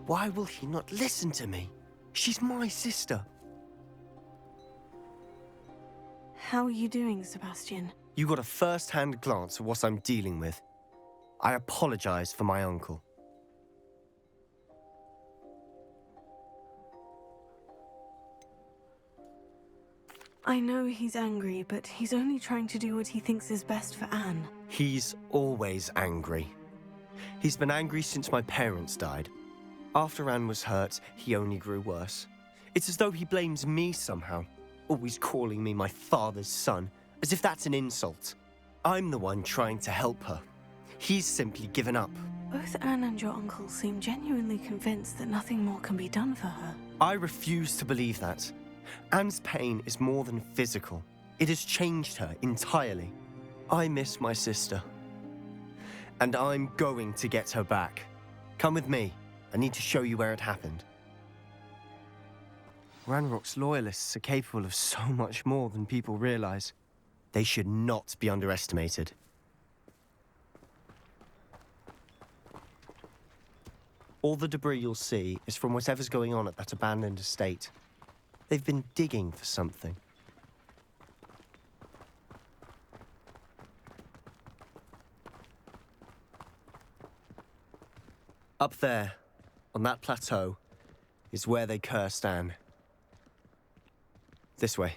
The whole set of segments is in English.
Why will he not listen to me? She's my sister. How are you doing, Sebastian? You got a first-hand glance at what I'm dealing with. I apologize for my uncle. I know he's angry, but he's only trying to do what he thinks is best for Anne. He's always angry. He's been angry since my parents died. After Anne was hurt, he only grew worse. It's as though he blames me somehow, always calling me my father's son, as if that's an insult. I'm the one trying to help her. He's simply given up. Both Anne and your uncle seem genuinely convinced that nothing more can be done for her. I refuse to believe that. Anne's pain is more than physical. It has changed her entirely. I miss my sister. And I'm going to get her back. Come with me. I need to show you where it happened. Ranrock's loyalists are capable of so much more than people realize. They should not be underestimated. All the debris you'll see is from whatever's going on at that abandoned estate. They've been digging for something. Up there, on that plateau, is where they cursed Anne. This way.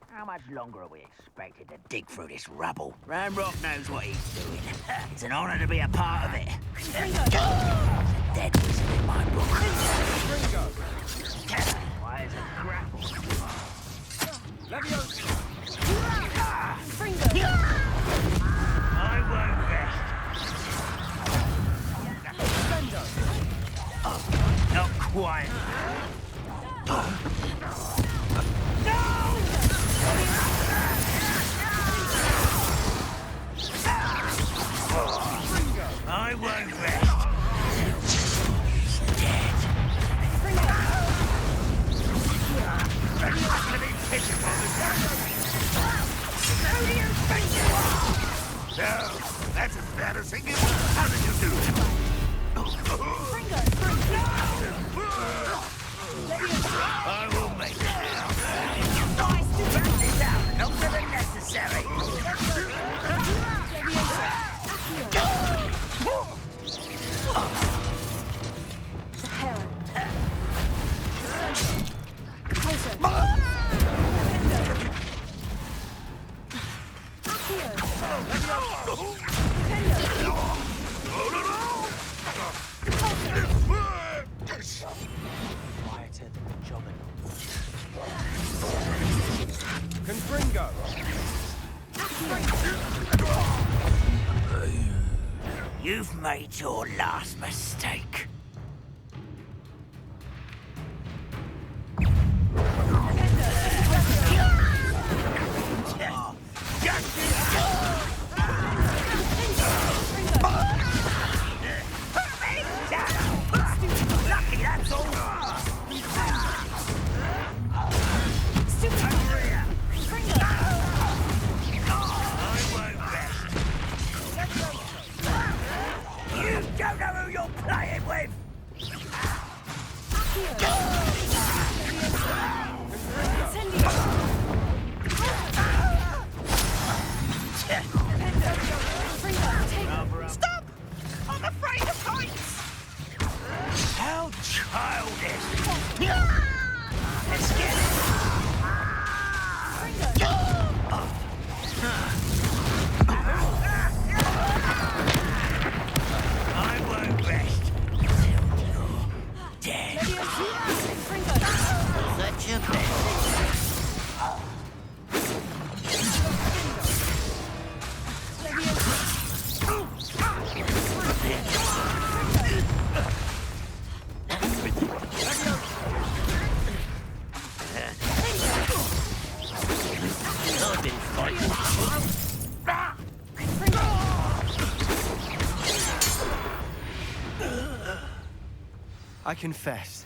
How much longer are we expected to dig through this rubble? Ranrock knows what he's doing. It's an honor to be a part of it. There's a dead wizard in my book. Why is it grapple? I won't rest. Not quite. I won't rest. He's dead. No, that's embarrassing. How did you do it? I will make it now. Back this out, longer than necessary. Quieter than a jobbing. Confringo! You've made your last mistake. Lucky that's all. You don't know who you're playing with! Stop! I'm afraid of heights! How childish! Let's get it! I won't rest until you're dead. Such a blessing. I've been fighting. I confess,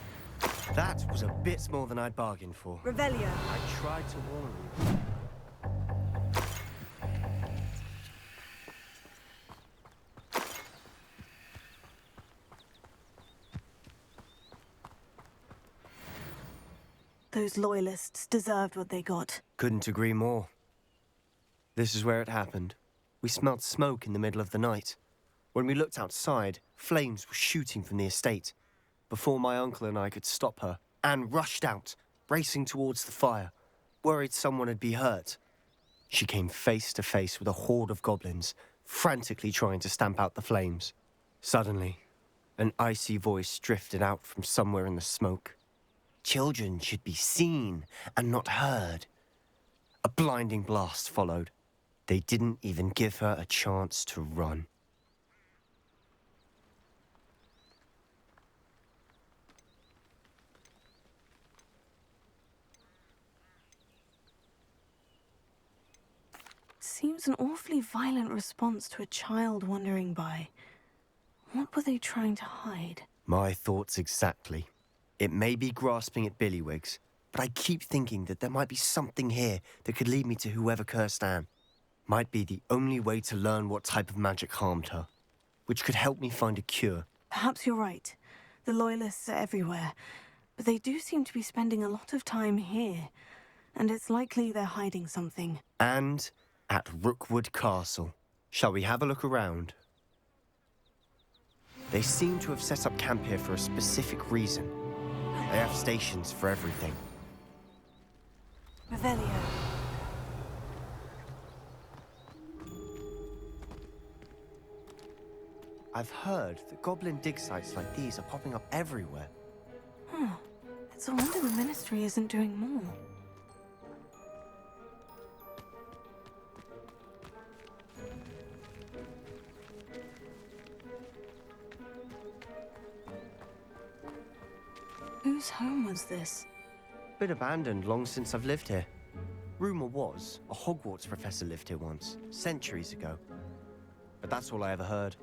That was a bit more than I'd bargained for. Revelio. I tried to warn you. Those loyalists deserved what they got. Couldn't agree more. This is where it happened. We smelled smoke in the middle of the night. When we looked outside, flames were shooting from the estate. Before my uncle and I could stop her, Anne rushed out, racing towards the fire, worried someone had been hurt. She came face to face with a horde of goblins, frantically trying to stamp out the flames. Suddenly, an icy voice drifted out from somewhere in the smoke. Children should be seen and not heard. A blinding blast followed. They didn't even give her a chance to run. Seems an awfully violent response to a child wandering by. What were they trying to hide? My thoughts exactly. It may be grasping at Billywigs, but I keep thinking that there might be something here that could lead me to whoever cursed Anne. Might be the only way to learn what type of magic harmed her, which could help me find a cure. Perhaps you're right. The Loyalists are everywhere, but they do seem to be spending a lot of time here, and it's likely they're hiding something. And at Rookwood Castle. Shall we have a look around? They seem to have set up camp here for a specific reason. They have stations for everything. Revelio. I've heard that goblin dig sites like these are popping up everywhere. It's a wonder the Ministry isn't doing more. Whose home was this? Been abandoned long since I've lived here. Rumour was a Hogwarts professor lived here once, centuries ago. But that's all I ever heard.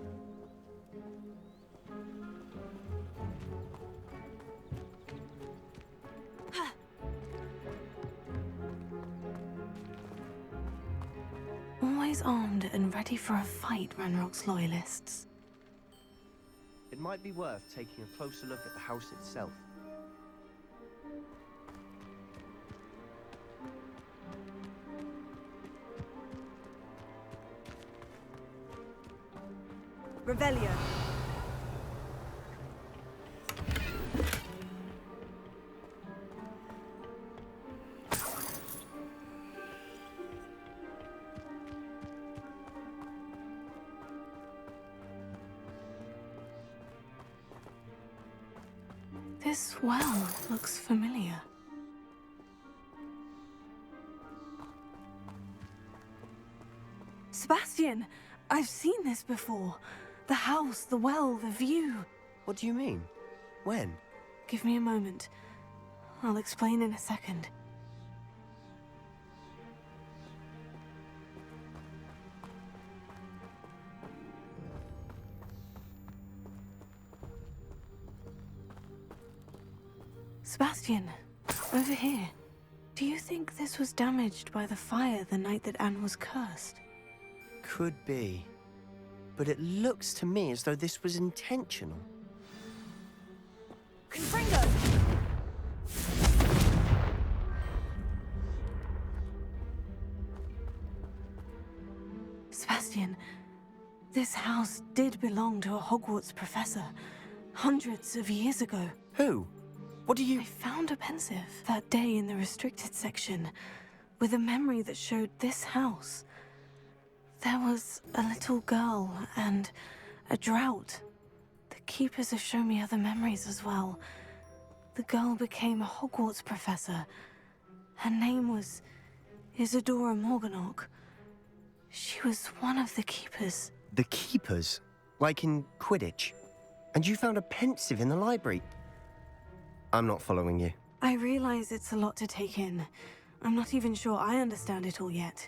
Always armed and ready for a fight, Ranrock's Loyalists. It might be worth taking a closer look at the house itself. Revelio. This well looks familiar. Sebastian! I've seen this before. The house, the well, the view. What do you mean? When? Give me a moment. I'll explain in a second. Sebastian, over here. Do you think this was damaged by the fire the night that Anne was cursed? Could be. But it looks to me as though this was intentional. Confringo! Sebastian, this house did belong to a Hogwarts professor, hundreds of years ago. Who? What do you... I found a pensive that day in the restricted section, with a memory that showed this house. There was a little girl and a drought. The keepers have shown me other memories as well. The girl became a Hogwarts professor. Her name was Isadora Morganach. She was one of the keepers. The keepers? Like in Quidditch? And you found a pensive in the library? I'm not following you. I realize it's a lot to take in. I'm not even sure I understand it all yet.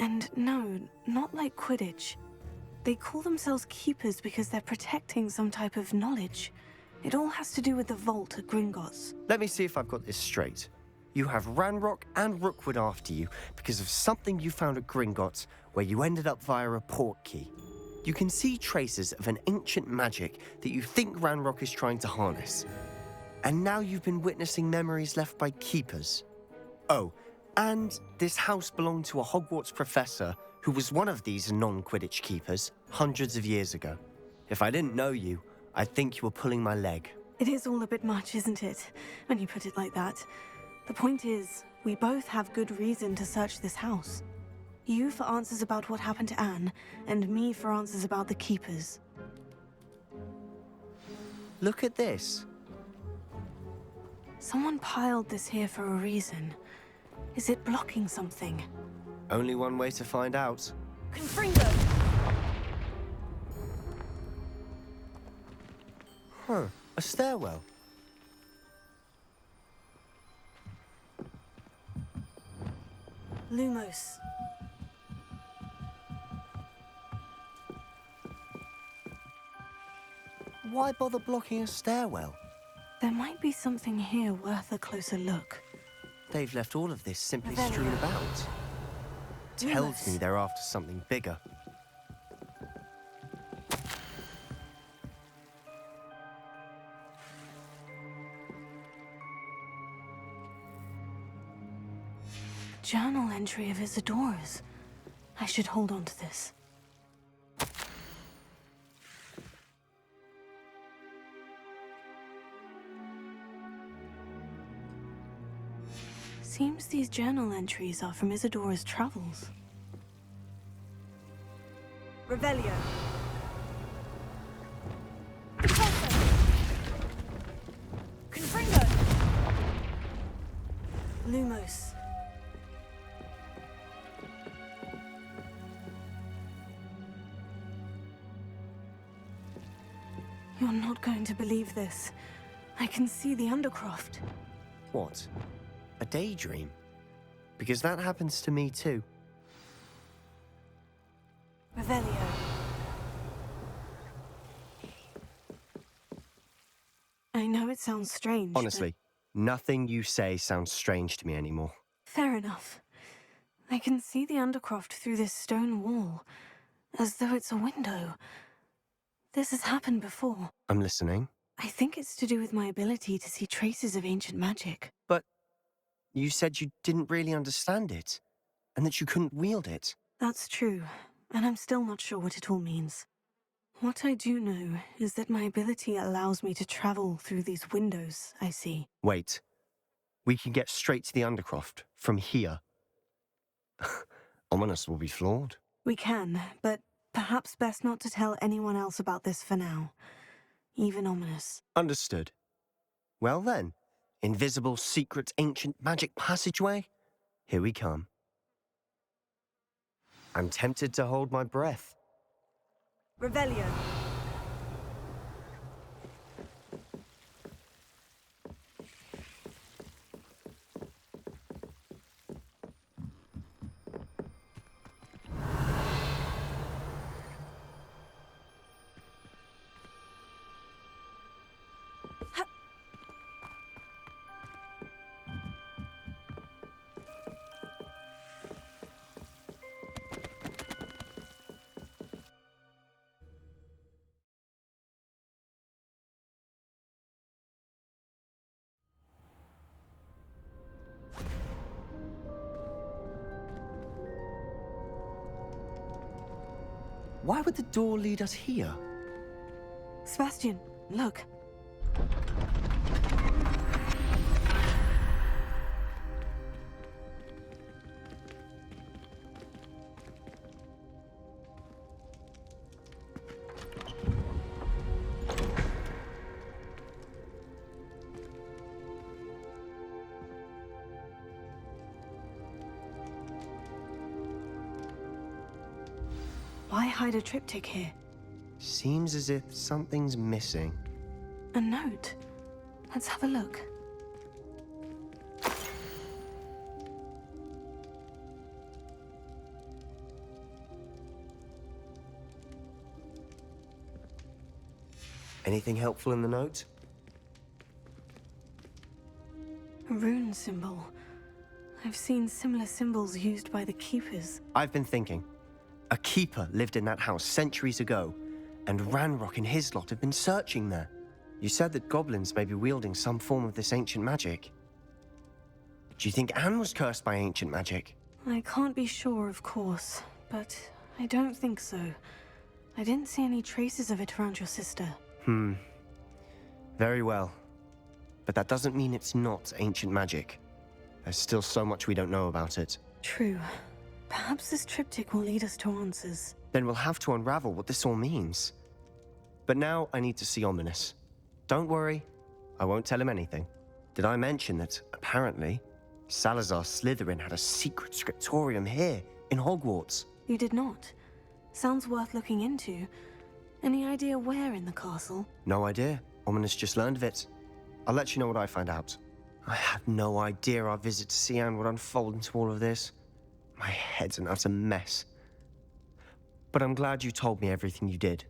And no, not like Quidditch. They call themselves keepers because they're protecting some type of knowledge. It all has to do with the vault at Gringotts. Let me see if I've got this straight. You have Ranrock and Rookwood after you because of something you found at Gringotts where you ended up via a port key. You can see traces of an ancient magic that you think Ranrock is trying to harness. And now you've been witnessing memories left by keepers. Oh, and this house belonged to a Hogwarts professor who was one of these non-Quidditch keepers hundreds of years ago. If I didn't know you, I'd think you were pulling my leg. It is all a bit much, isn't it, when you put it like that? The point is, we both have good reason to search this house. You for answers about what happened to Anne, and me for answers about the keepers. Look at this. Someone piled this here for a reason. Is it blocking something? Only one way to find out. Confringo! Huh, a stairwell. Lumos. Why bother blocking a stairwell? There might be something here worth a closer look. They've left all of this simply Ravenclaw. strewn about. Tells Lumos. me they're after something bigger. Journal entry of Isadora's. I should hold on to this. Seems these journal entries are from Isadora's travels. Revelio. Confringo. Lumos. You're not going to believe this. I can see the Undercroft. What? A daydream? Because that happens to me too. Revelio. I know it sounds strange. Honestly, nothing you say sounds strange to me anymore. Fair enough. I can see the Undercroft through this stone wall, as though it's a window. This has happened before. I'm listening. I think it's to do with my ability to see traces of ancient magic. But you said you didn't really understand it, and that you couldn't wield it. That's true, and I'm still not sure what it all means. What I do know is that my ability allows me to travel through these windows I see. Wait. We can get straight to the Undercroft from here. Ominous will be floored. We can, but perhaps best not to tell anyone else about this for now. Even Ominous. Understood. Well then, invisible, secret, ancient magic passageway? Here we come. I'm tempted to hold my breath. Revelio. Why would the door lead us here? Sebastian, look. Why hide a triptych here? Seems as if something's missing. A note. Let's have a look. Anything helpful in the note? rune symbol. I've seen similar symbols used by the Keepers. I've been thinking. A keeper lived in that house centuries ago, and Ranrock and his lot have been searching there. You said that goblins may be wielding some form of this ancient magic. Do you think Anne was cursed by ancient magic? I can't be sure, of course, but I don't think so. I didn't see any traces of it around your sister. Very well. But that doesn't mean it's not ancient magic. There's still so much we don't know about it. True. Perhaps this triptych will lead us to answers. Then we'll have to unravel what this all means. But now I need to see Ominous. Don't worry, I won't tell him anything. Did I mention that, apparently, Salazar Slytherin had a secret scriptorium here, in Hogwarts? You did not. Sounds worth looking into. Any idea where in the castle? No idea. Ominous just learned of it. I'll let you know what I find out. I had no idea our visit to see Anne would unfold into all of this. My head's an utter mess. But I'm glad you told me everything you did.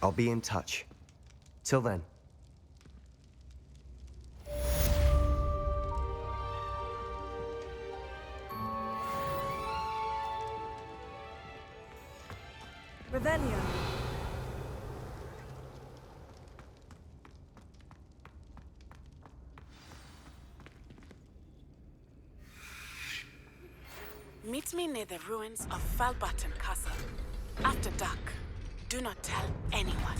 I'll be in touch. Till then. Revelio. Meet me near the ruins of Falbaton Castle. After dark. Do not tell anyone.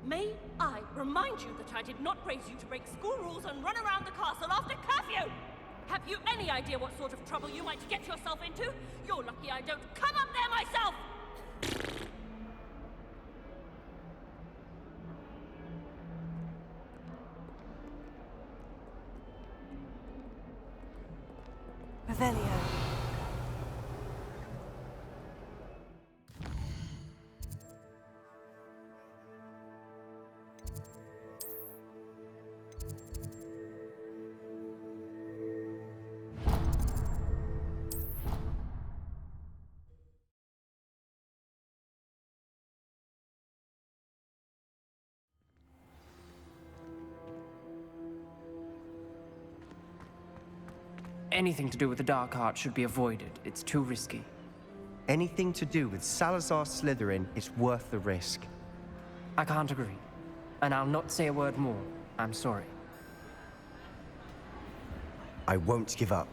May I remind you that I did not raise you to break school rules and run around the castle after curfew? Have you any idea what sort of trouble you might get yourself into? You're lucky I don't come up there myself! Revelio. Anything to do with the dark art should be avoided. It's too risky. Anything to do with Salazar Slytherin is worth the risk. I can't agree. And I'll not say a word more. I'm sorry. I won't give up.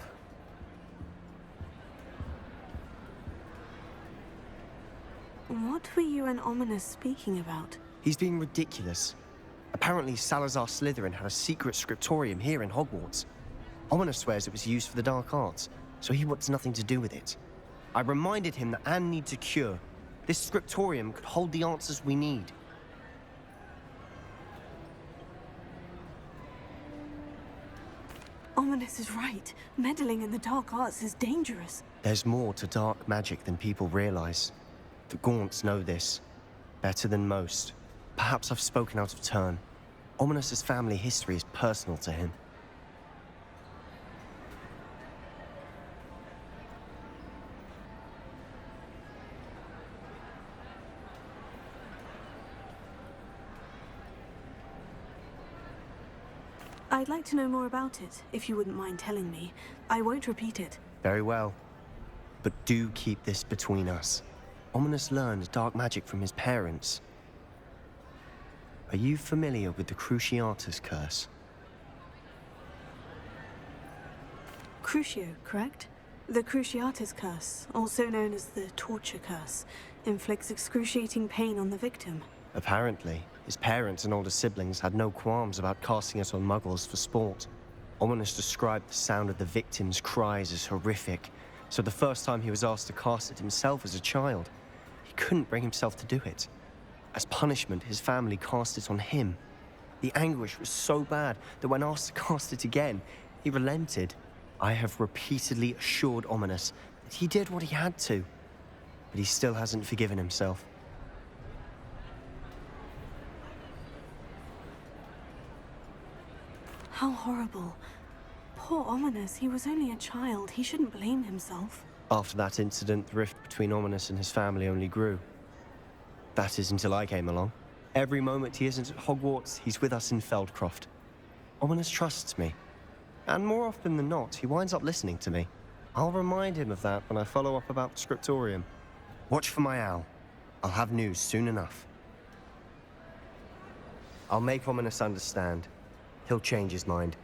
What were you and Ominous speaking about? He's being ridiculous. Apparently, Salazar Slytherin had a secret scriptorium here in Hogwarts. Ominous swears it was used for the dark arts, so he wants nothing to do with it. I reminded him that Anne needs a cure. This scriptorium could hold the answers we need. Ominous is right. Meddling in the dark arts is dangerous. There's more to dark magic than people realize. The Gaunts know this. Better than most. Perhaps I've spoken out of turn. Ominous's family history is personal to him. I'd like to know more about it, if you wouldn't mind telling me. I won't repeat it. Very well. But do keep this between us. Ominous learned dark magic from his parents. Are you familiar with the Cruciatus curse? Crucio, correct? The Cruciatus curse, also known as the torture curse, inflicts excruciating pain on the victim. Apparently, his parents and older siblings had no qualms about casting it on muggles for sport. Ominous described the sound of the victim's cries as horrific, so the first time he was asked to cast it himself as a child, he couldn't bring himself to do it. As punishment, his family cast it on him. The anguish was so bad that when asked to cast it again, he relented. I have repeatedly assured Ominous that he did what he had to, but he still hasn't forgiven himself. How horrible. Poor Ominous, he was only a child. He shouldn't blame himself. After that incident, the rift between Ominous and his family only grew. That is until I came along. Every moment he isn't at Hogwarts, he's with us in Feldcroft. Ominous trusts me. And more often than not, he winds up listening to me. I'll remind him of that when I follow up about the Scriptorium. Watch for my owl. I'll have news soon enough. I'll make Ominous understand. He'll change his mind.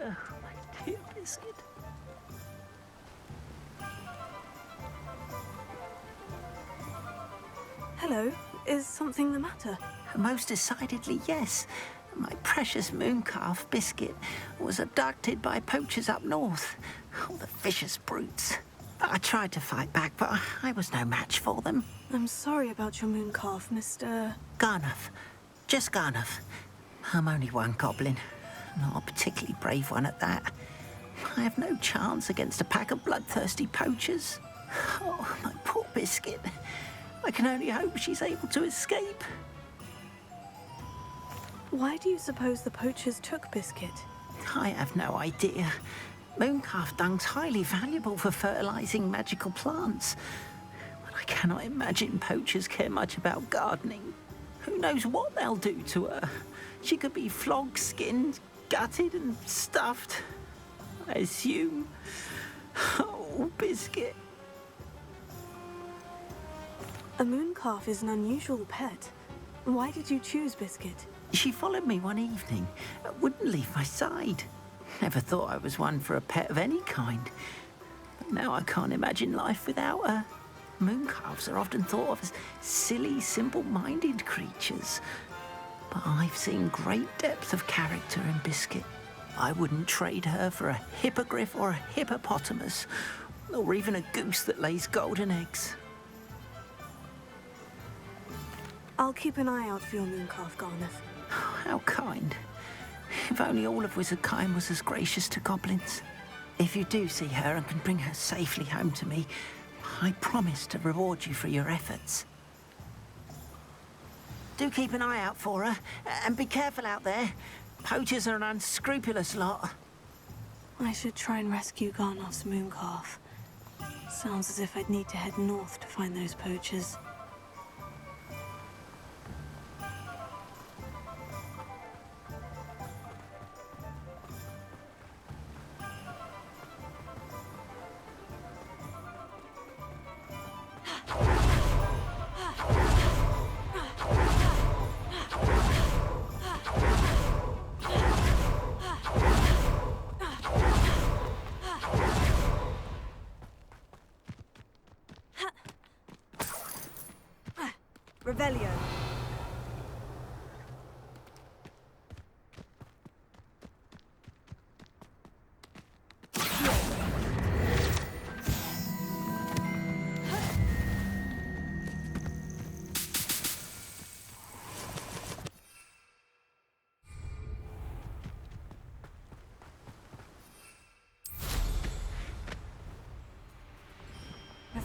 Oh, my dear Biscuit. Hello, is something the matter? Most decidedly, yes. My precious mooncalf, Biscuit, was abducted by poachers up north. Oh, the vicious brutes. I tried to fight back, but I was no match for them. I'm sorry about your mooncalf, Mr. Garnuff. Just Garnuff. I'm only one goblin. Not a particularly brave one at that. I have no chance against a pack of bloodthirsty poachers. Oh, my poor Biscuit. I can only hope she's able to escape. Why do you suppose the poachers took Biscuit? I have no idea. Mooncalf dung's highly valuable for fertilizing magical plants. But I cannot imagine poachers care much about gardening. Who knows what they'll do to her? She could be flogged, skinned, gutted and stuffed. I assume. Oh, Biscuit. A mooncalf is an unusual pet. Why did you choose Biscuit? She followed me one evening, wouldn't leave my side. Never thought I was one for a pet of any kind. But now I can't imagine life without her. Mooncalves are often thought of as silly, simple-minded creatures. But I've seen great depth of character in Biscuit. I wouldn't trade her for a hippogriff or a hippopotamus, or even a goose that lays golden eggs. I'll keep an eye out for your mooncalf, Garnuff. How kind. If only all of Wizardkind was as gracious to goblins. If you do see her and can bring her safely home to me, I promise to reward you for your efforts. Do keep an eye out for her, and be careful out there. Poachers are an unscrupulous lot. I should try and rescue Garnuff's mooncalf. Sounds as if I'd need to head north to find those poachers. Revelio.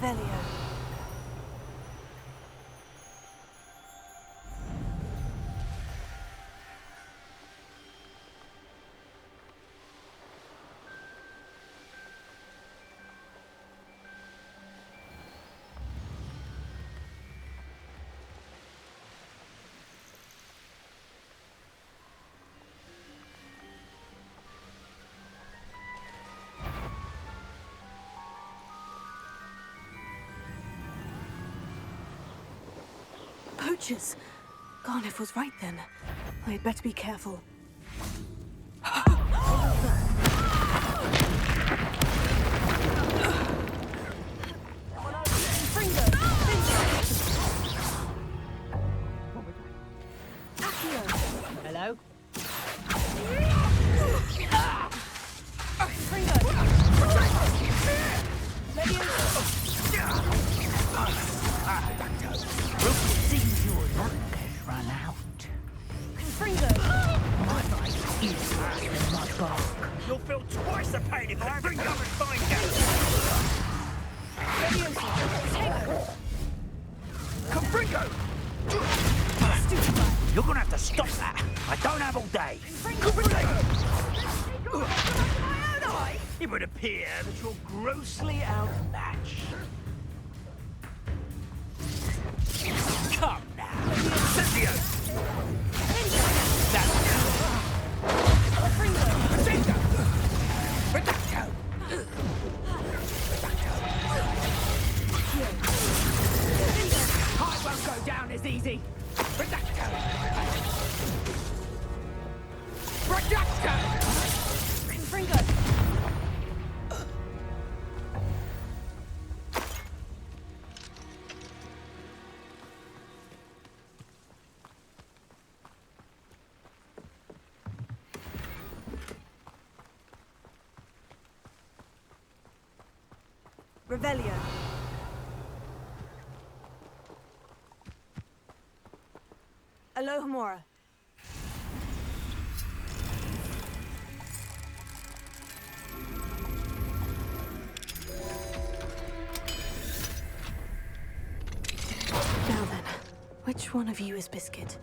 Revelio. Poachers! Garniff was right then. I'd better be careful. Hello? Seems your luck has run out. My life is worse than my bark. You'll feel twice the pain if I ever come and find you! Confringo! You're gonna have to stop that. I don't have all day. It would appear that you're grossly outmatched. Come now. Cynthia! That's I won't go down as easy. Revelio. Alohomora. Now then, which one of you is Biscuit?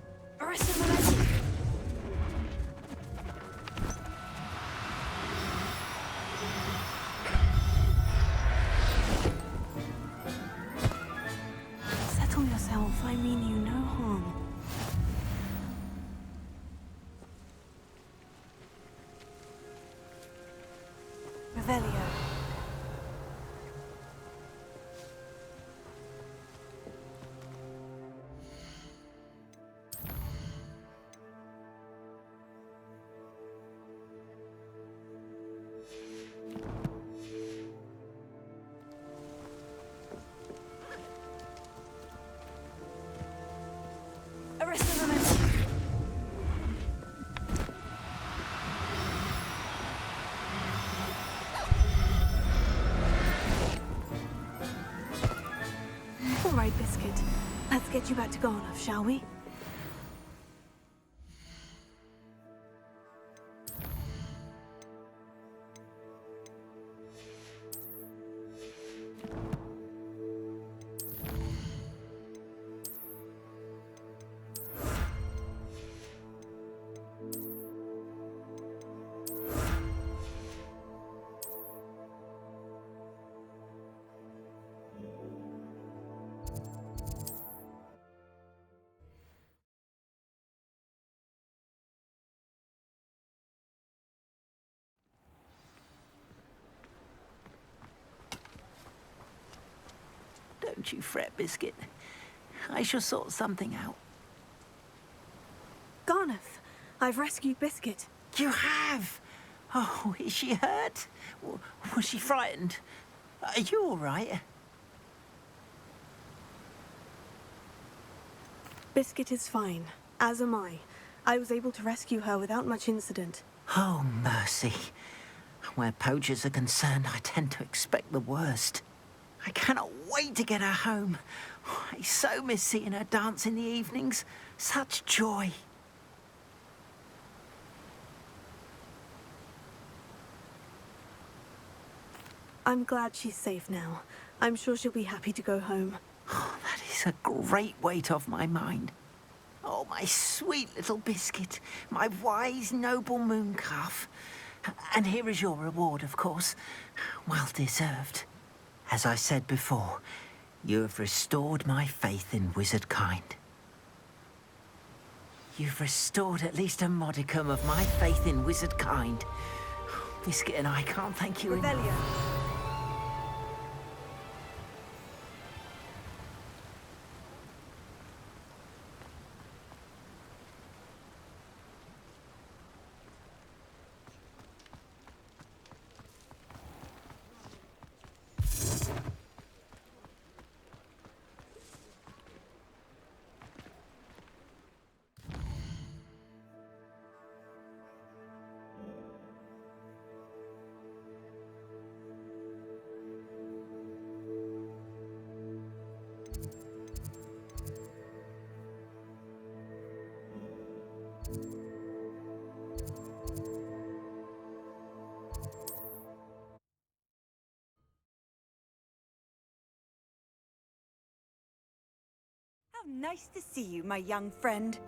Settle yourself, I mean you no harm. Revelio. Arrest the momentum. All right, Biscuit. Let's get you back to Garnoff, shall we? Don't you fret, Biscuit. I shall sort something out. Garnoff, I've rescued Biscuit. You have? Oh, is she hurt? Was she frightened? Are you all right? Biscuit is fine, as am I. I was able to rescue her without much incident. Oh, mercy. Where poachers are concerned, I tend to expect the worst. I cannot wait to get her home. I so miss seeing her dance in the evenings. Such joy. I'm glad she's safe now. I'm sure she'll be happy to go home. Oh, that is a great weight off my mind. Oh, my sweet little biscuit, my wise, noble mooncalf. And here is your reward, of course. Well deserved. As I said before, you have restored my faith in wizard kind. You've restored at least a modicum of my faith in wizard kind. Biscuit and I can't thank you enough. Revelio. How nice to see you, my young friend.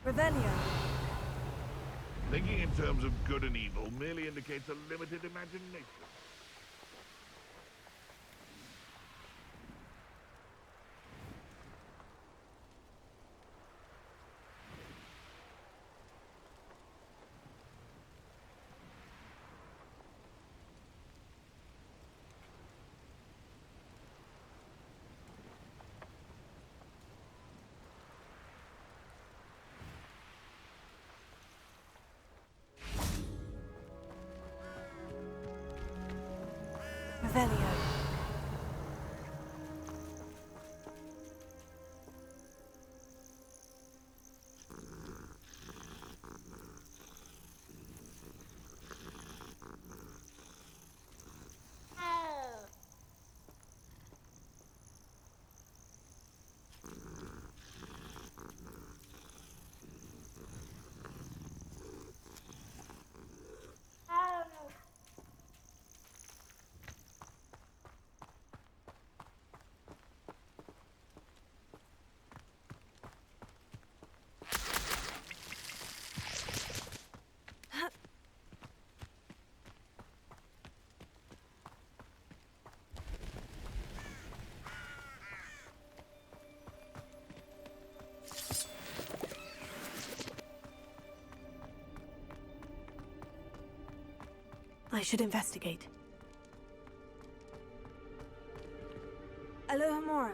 Revelio. Thinking in terms of good and evil merely indicates a limited imagination. Revelio. I should investigate. Alohomora.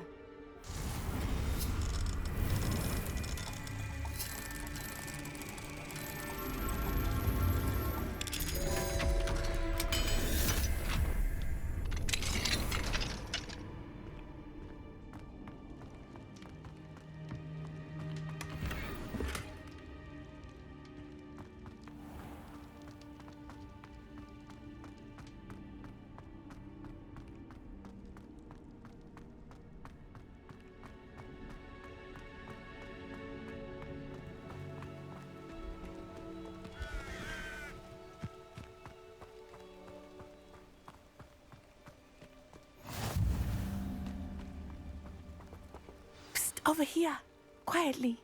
Over here, quietly.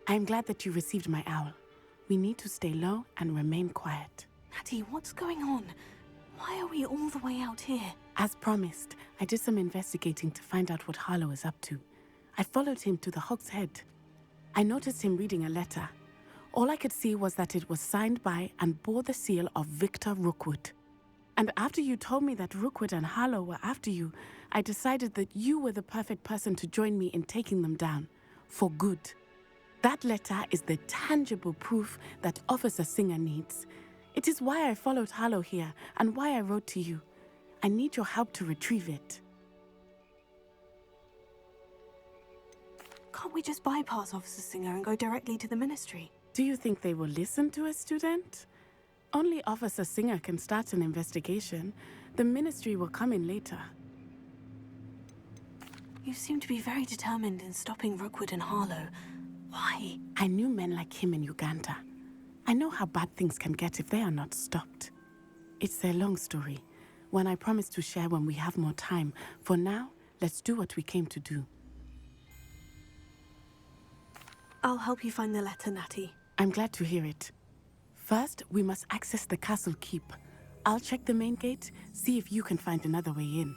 I'm glad that you received my owl. We need to stay low and remain quiet. Natty, what's going on? Why are we all the way out here? As promised, I did some investigating to find out what Harlow is up to. I followed him to the Hog's Head. I noticed him reading a letter. All I could see was that it was signed by and bore the seal of Victor Rookwood. And after you told me that Rookwood and Harlow were after you, I decided that you were the perfect person to join me in taking them down. For good. That letter is the tangible proof that Officer Singer needs. It is why I followed Harlow here and why I wrote to you. I need your help to retrieve it. Can't we just bypass Officer Singer and go directly to the Ministry? Do you think they will listen to a student? Only Officer Singer can start an investigation. The Ministry will come in later. You seem to be very determined in stopping Rookwood and Harlow. Why? I knew men like him in Uganda. I know how bad things can get if they are not stopped. It's a long story, one I promise to share when we have more time. For now, let's do what we came to do. I'll help you find the letter, Natty. I'm glad to hear it. First, we must access the castle keep. I'll check the main gate, see if you can find another way in.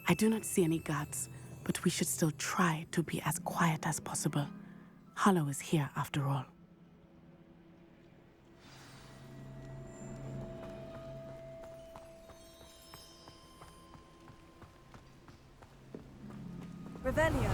I do not see any guards, but we should still try to be as quiet as possible. Harlow is here after all. Revelio.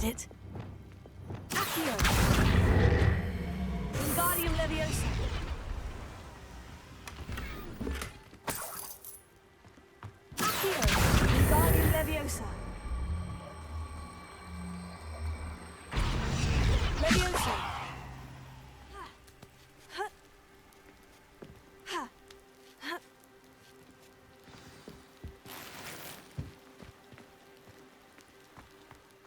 It. Accio. Wingardium Leviosa. Accio. Wingardium Leviosa. Leviosa.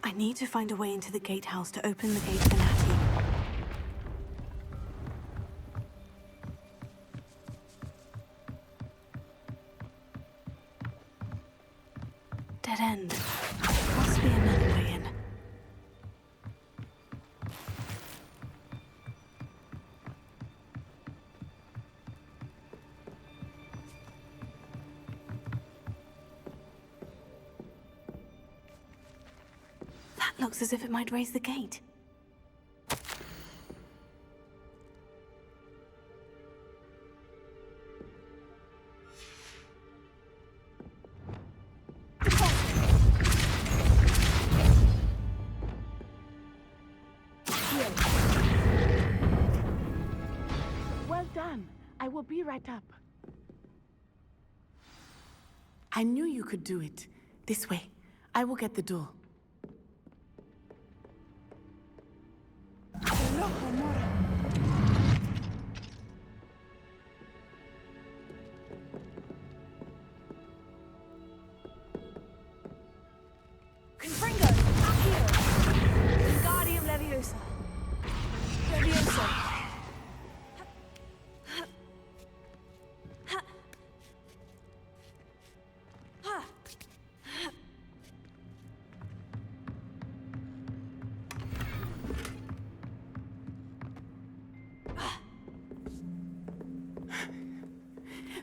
I need to find a way into the gatehouse to open the gate for Natty. Dead end. Must be another way in. Looks as if it might raise the gate. Well done. I will be right up. I knew you could do it. This way. I will get the door. Confringo. Accio. Wingardium Leviosa. Leviosa.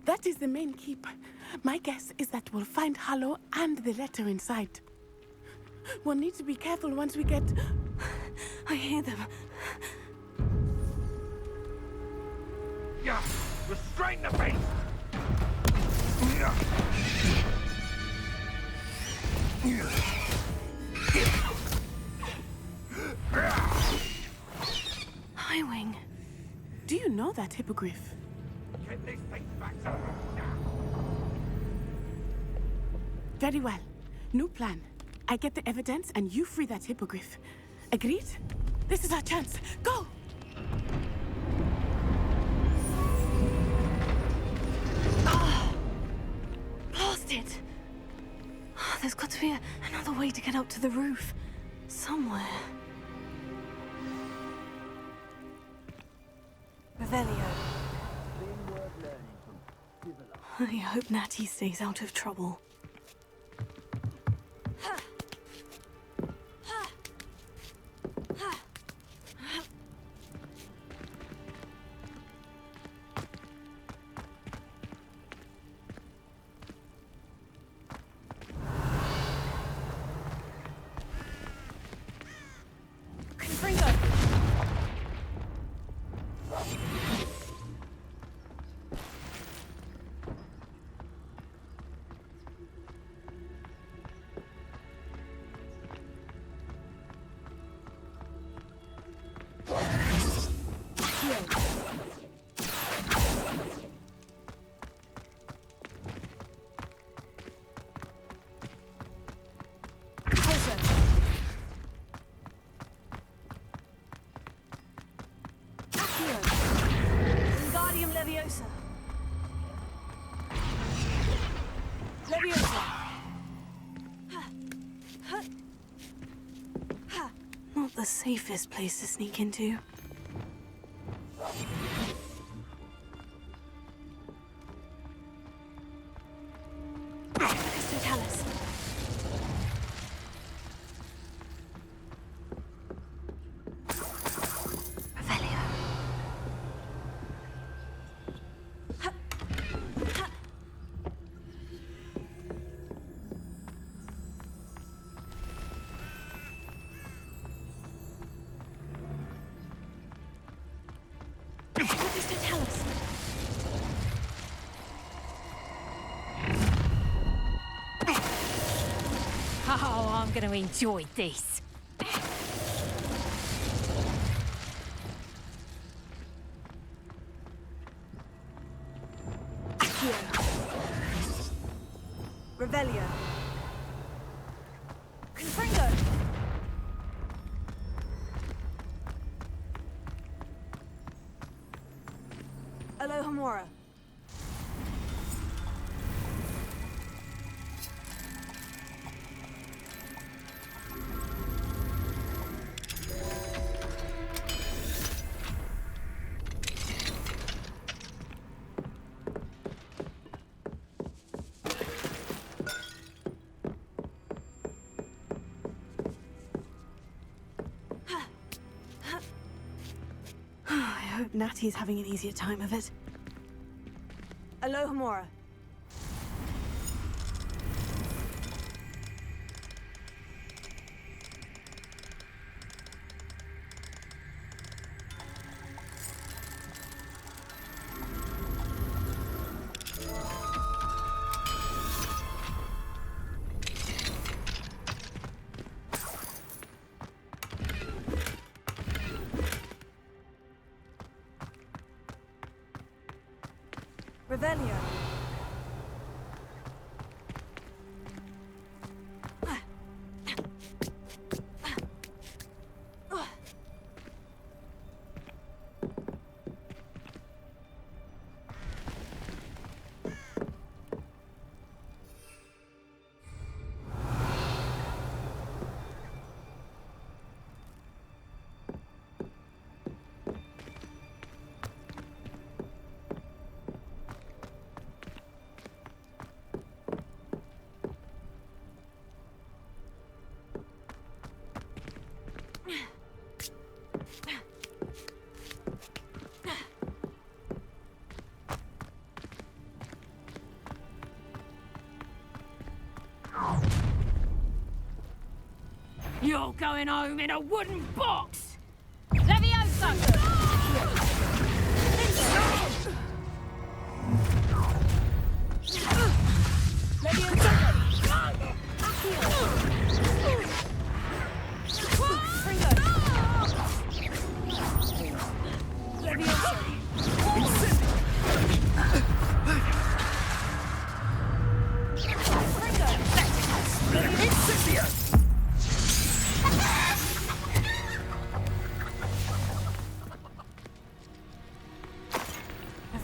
That is the main keep. My guess is that we'll find Harlow and the letter inside. We'll need to be careful once we get... I hear them. Yeah, restrain the beast! Highwing. Do you know that hippogriff? Get this thing back to now. Very well. New plan. I get the evidence and you free that hippogriff. Agreed? This is our chance. Go! Blast it! There's got to be another way to get up to the roof. Somewhere. Revelio. I hope Natty stays out of trouble. Not the safest place to sneak into. Totalis. Revelio. Totalis. Oh, I'm going to enjoy this. Accio. Revelio. Confringo. Alohomora. I hope Natty's having an easier time of it. Alohomora. Revelio. You're going home in a wooden box! Leviosa!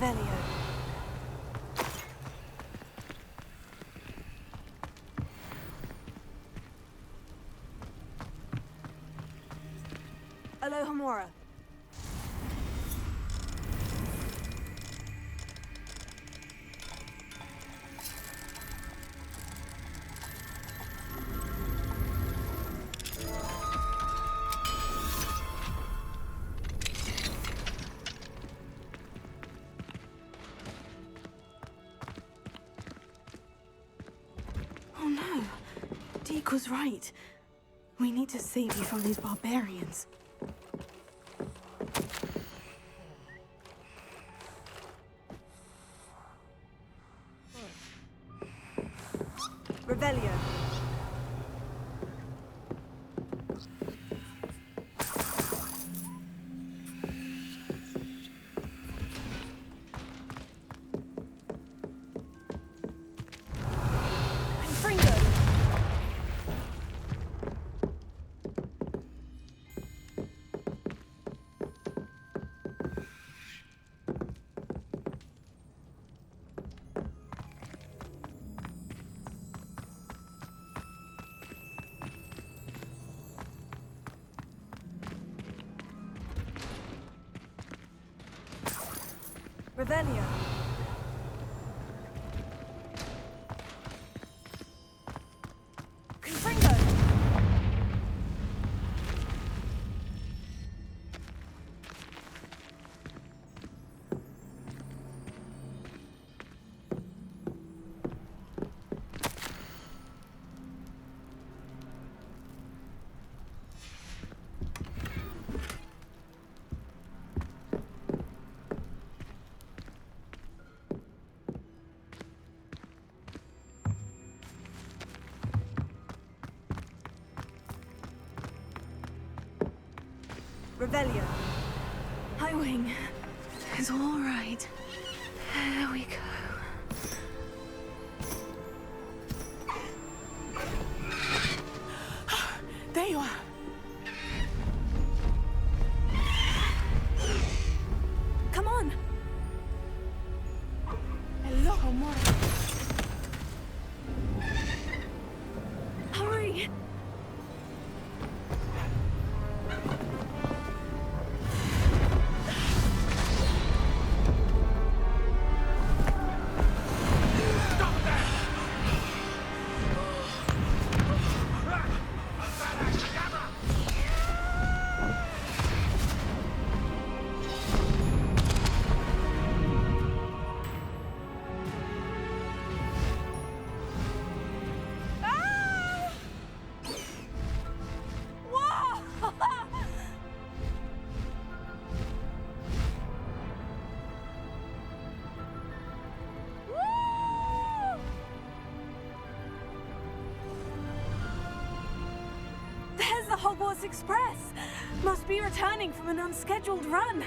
Revelio. Alohomora. Oh no. Deke was right. We need to save you from these barbarians. Revelio. Confringo. Revelio. Confringo. Revelio. Highwing. It's all right. There we go. There you are. Come on. Hello, Homora. Hurry. There's the Hogwarts Express. Must be returning from an unscheduled run.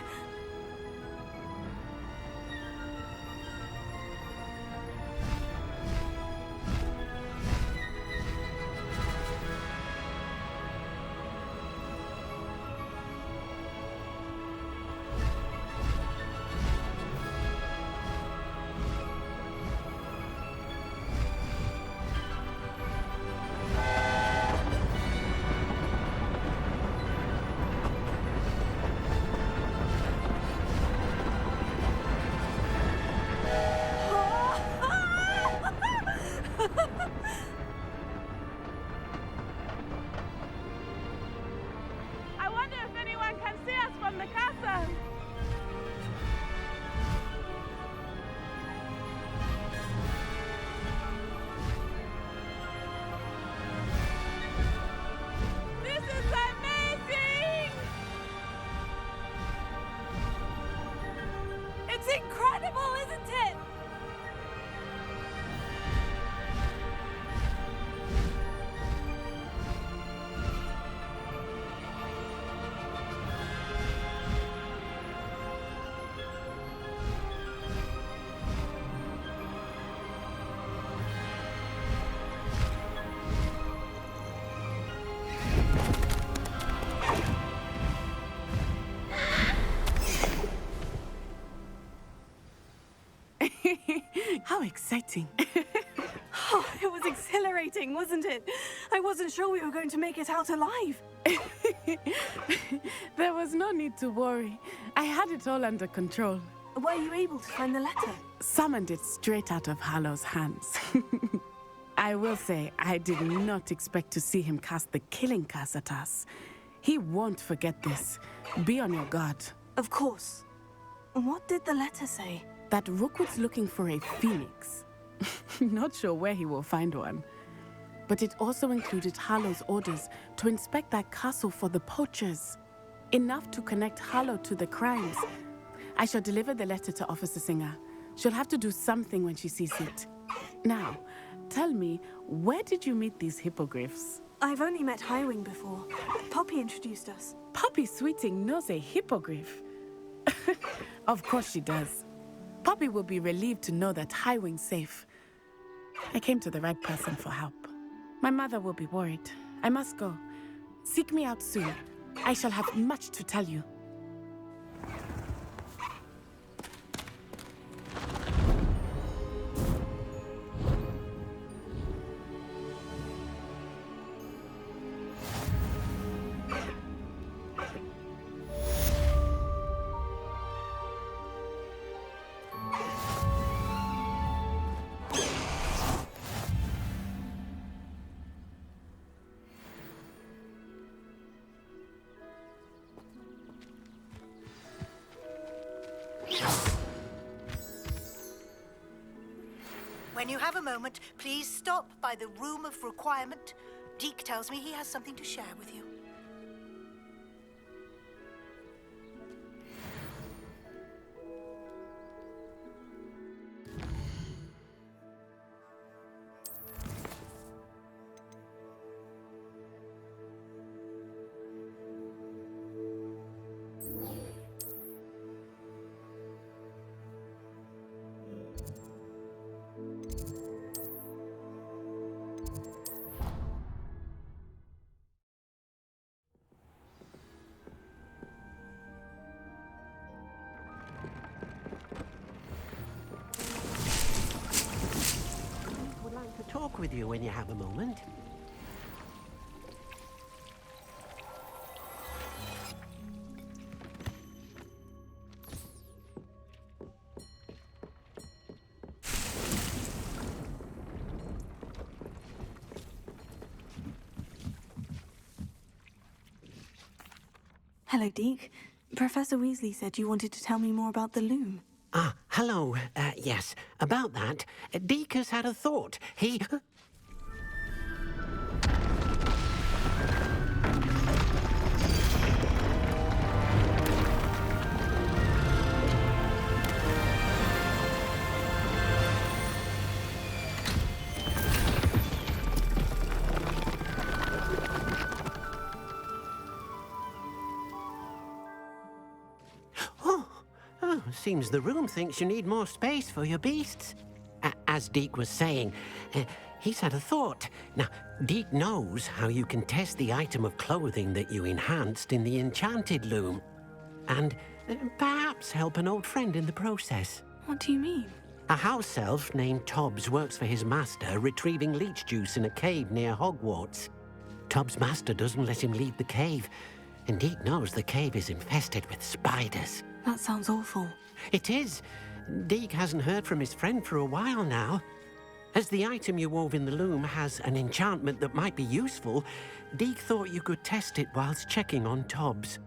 I wonder if anyone can see us from the castle. This is amazing! It's incredible, isn't it? How exciting. Oh, it was exhilarating, wasn't it? I wasn't sure we were going to make it out alive. There was no need to worry. I had it all under control. Were you able to find the letter? Summoned it straight out of Hallow's hands. I will say, I did not expect to see him cast the killing curse at us. He won't forget this. Be on your guard. Of course. What did the letter say? That Rookwood's looking for a phoenix. Not sure where he will find one. But it also included Hallow's orders to inspect that castle for the poachers. Enough to connect Hallow to the crimes. I shall deliver the letter to Officer Singer. She'll have to do something when she sees it. Now, tell me, where did you meet these hippogriffs? I've only met Highwing before. Poppy introduced us. Poppy Sweeting knows a hippogriff. Of course she does. Poppy will be relieved to know that Highwing's safe. I came to the right person for help. My mother will be worried. I must go. Seek me out soon. I shall have much to tell you. When you have a moment, please stop by the Room of Requirement. Deke tells me he has something to share with you. Would like to talk with you when you have a moment. Hello, Deke. Professor Weasley said you wanted to tell me more about the loom. Ah, hello. Yes, about that. Deke has had a thought. He... Seems the room thinks you need more space for your beasts. As Deke was saying, he's had a thought. Now, Deke knows how you can test the item of clothing that you enhanced in the enchanted loom. And perhaps help an old friend in the process. What do you mean? A house elf named Tobbs works for his master retrieving leech juice in a cave near Hogwarts. Tobbs' master doesn't let him leave the cave, and Deke knows the cave is infested with spiders. That sounds awful. It is. Deke hasn't heard from his friend for a while now. As the item you wove in the loom has an enchantment that might be useful, Deke thought you could test it whilst checking on Tobbs.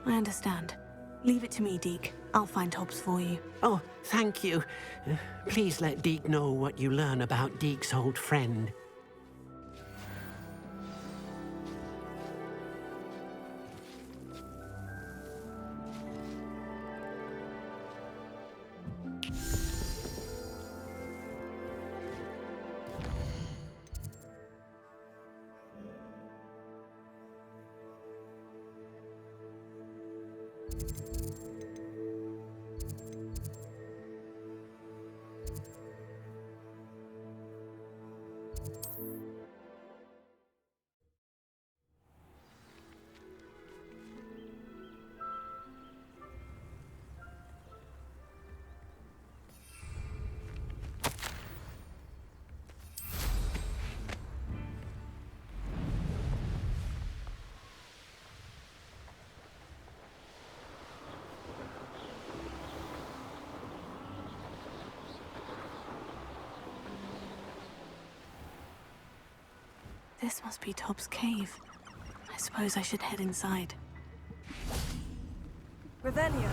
I understand. Leave it to me, Deke. I'll find Tobbs for you. Oh, thank you. Please let Deke know what you learn about Deke's old friend. This must be Tobbs' cave. I suppose I should head inside. Revelio.